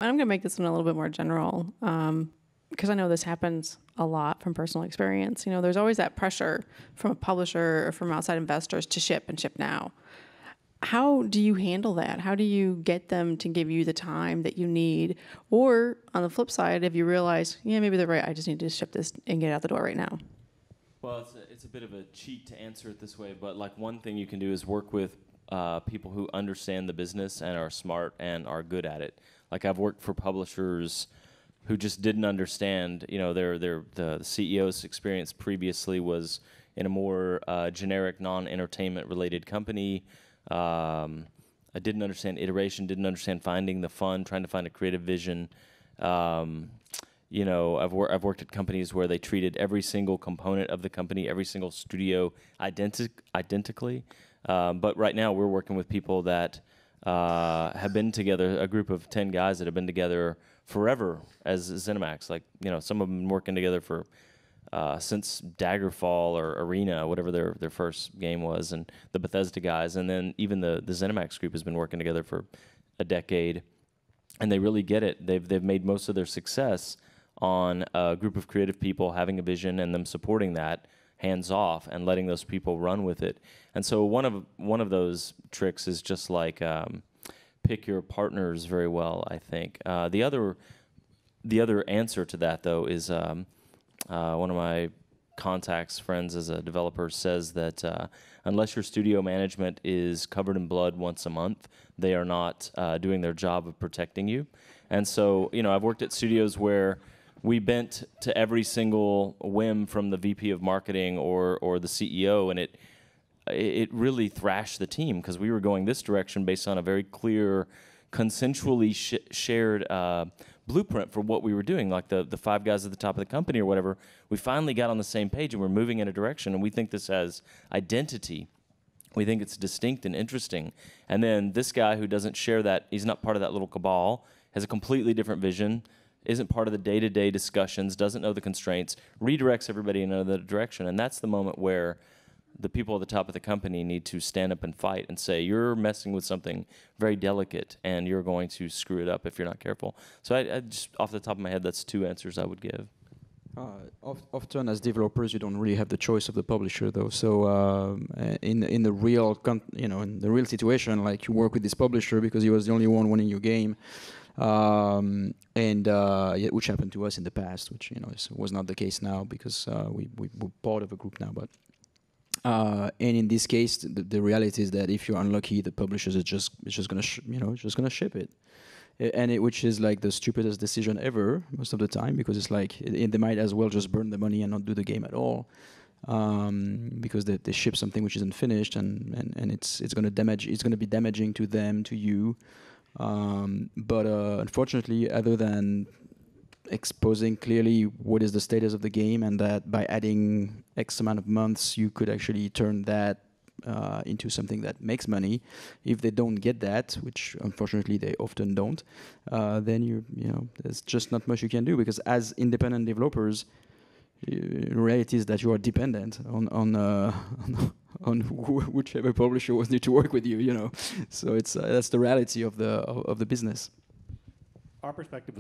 I'm going to make this one a little bit more general because I know this happens a lot from personal experience. You know, there's always that pressure from a publisher or from outside investors to ship and ship now. How do you handle that? How do you get them to give you the time that you need? Or on the flip side, if you realize, yeah, maybe they're right, I just need to ship this and get it out the door right now. Well, it's a bit of a cheat to answer it this way, but like one thing you can do is work with people who understand the business and are smart and are good at it. Like I've worked for publishers who just didn't understand, you know, the CEO's experience previously was in a more generic, non-entertainment related company. I didn't understand iteration, didn't understand finding the fun, trying to find a creative vision. You know, I've worked at companies where they treated every single component of the company, every single studio identically. But right now we're working with people that have been together, a group of 10 guys that have been together forever as ZeniMax. Like, you know, some of them been working together for since Daggerfall or Arena, whatever their first game was, and the Bethesda guys. And then even the ZeniMax group has been working together for a decade. And they really get it. They've made most of their success on a group of creative people having a vision and them supporting that hands off and letting those people run with it. And so one of those tricks is just like pick your partners very well, I think. The other answer to that though is one of my contacts, friends as a developer, says that unless your studio management is covered in blood once a month, they are not doing their job of protecting you. And so, you know, I've worked at studios where we bent to every single whim from the VP of marketing or the CEO, and it really thrashed the team because we were going this direction based on a very clear, consensually shared blueprint for what we were doing, like the five guys at the top of the company or whatever. We finally got on the same page and we're moving in a direction, and we think this has identity. We think it's distinct and interesting. And then this guy who doesn't share that, he's not part of that little cabal, has a completely different vision, isn't part of the day-to-day discussions, doesn't know the constraints, redirects everybody in another direction. And that's the moment where the people at the top of the company need to stand up and fight and say, you're messing with something very delicate and you're going to screw it up if you're not careful. So I just, off the top of my head, that's two answers I would give. Often as developers, you don't really have the choice of the publisher, though. So in the real, in the real situation, like you work with this publisher because he was the only one winning your game, which happened to us in the past, which was not the case now because we're part of a group now. But and in this case, the reality is that if you're unlucky, the publishers are just gonna gonna ship it. Which is like the stupidest decision ever most of the time, because it's like they might as well just burn the money and not do the game at all, because they ship something which isn't finished, and it's going to be damaging to them, to you. But unfortunately, other than exposing clearly what is the status of the game, and that by adding X amount of months you could actually turn that into something that makes money. If they don't get that, which unfortunately they often don't, then there's just not much you can do, because as independent developers, the reality is that you are dependent on whichever publisher wants to work with you. So that's the reality of the business. Our perspective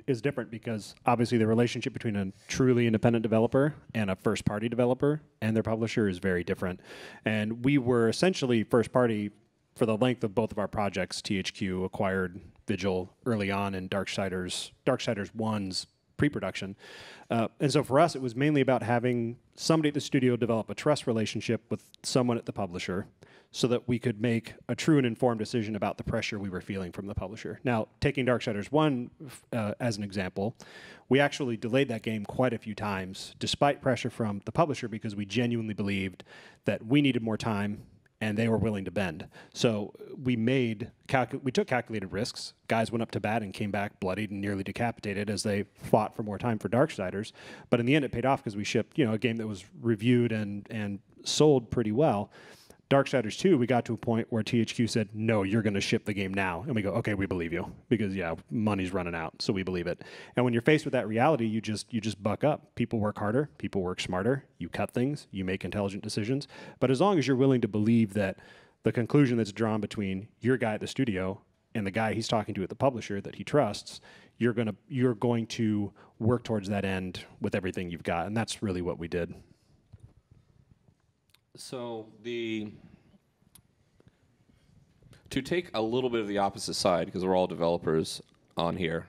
is different because obviously the relationship between a truly independent developer and a first-party developer and their publisher is very different. And we were essentially first-party for the length of both of our projects. THQ acquired Vigil early on in Darksiders 1's pre-production. And so for us, it was mainly about having somebody at the studio develop a trust relationship with someone at the publisher, so that we could make a true and informed decision about the pressure we were feeling from the publisher. Now, taking Darksiders 1 as an example, we actually delayed that game quite a few times, despite pressure from the publisher, because we genuinely believed that we needed more time and they were willing to bend. So we took calculated risks. Guys went up to bat and came back bloodied and nearly decapitated as they fought for more time for Darksiders. But in the end, it paid off because we shipped a game that was reviewed and sold pretty well. Darksiders 2, we got to a point where THQ said, no, you're going to ship the game now. And we go, okay, we believe you, because, money's running out, so we believe it. And when you're faced with that reality, you just buck up. People work harder. People work smarter. You cut things. You make intelligent decisions. But as long as you're willing to believe that the conclusion that's drawn between your guy at the studio and the guy he's talking to at the publisher that he trusts, you're going to work towards that end with everything you've got, and that's really what we did. So to take a little bit of the opposite side, because we're all developers on here,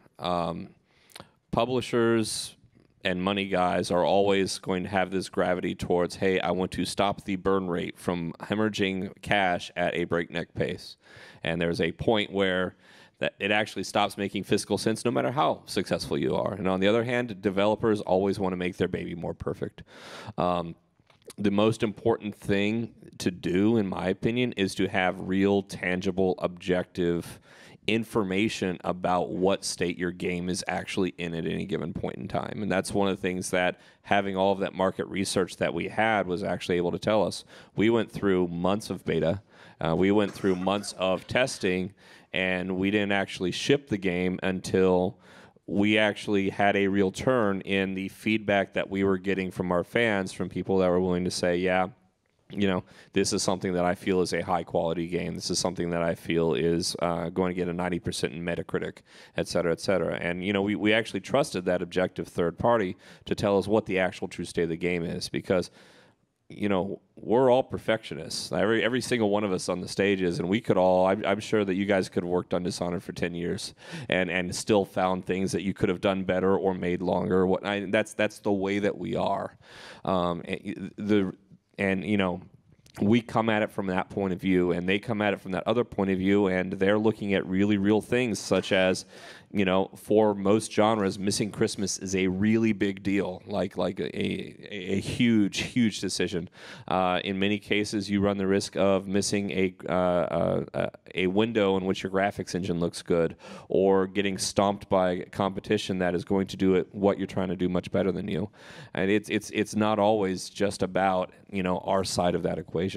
publishers and money guys are always going to have this gravity towards, hey, I want to stop the burn rate from hemorrhaging cash at a breakneck pace. And there's a point where that it actually stops making fiscal sense no matter how successful you are. And on the other hand, developers always want to make their baby more perfect. The most important thing to do, in my opinion, is to have real, tangible, objective information about what state your game is actually in at any given point in time. And that's one of the things that having all of that market research that we had was actually able to tell us. We went through months of beta. We went through months of testing, and we didn't actually ship the game until we actually had a real turn in the feedback that we were getting from our fans, from people that were willing to say, yeah, you know, this is something that I feel is a high-quality game. This is something that I feel is going to get a 90% in Metacritic, et cetera, et cetera. And, you know, we actually trusted that objective third party to tell us what the actual true state of the game is, because, you know, we're all perfectionists. Every single one of us on the stages, and we could all, I'm sure that you guys could have worked on Dishonored for 10 years and still found things that you could have done better or made longer. That's the way that we are. And, you know, we come at it from that point of view, and they come at it from that other point of view, and they're looking at really real things, such as, you know, for most genres, missing Christmas is a really big deal, like a huge decision. In many cases, you run the risk of missing a window in which your graphics engine looks good, or getting stomped by competition that is going to do what you're trying to do much better than you. And it's not always just about, you know, our side of that equation.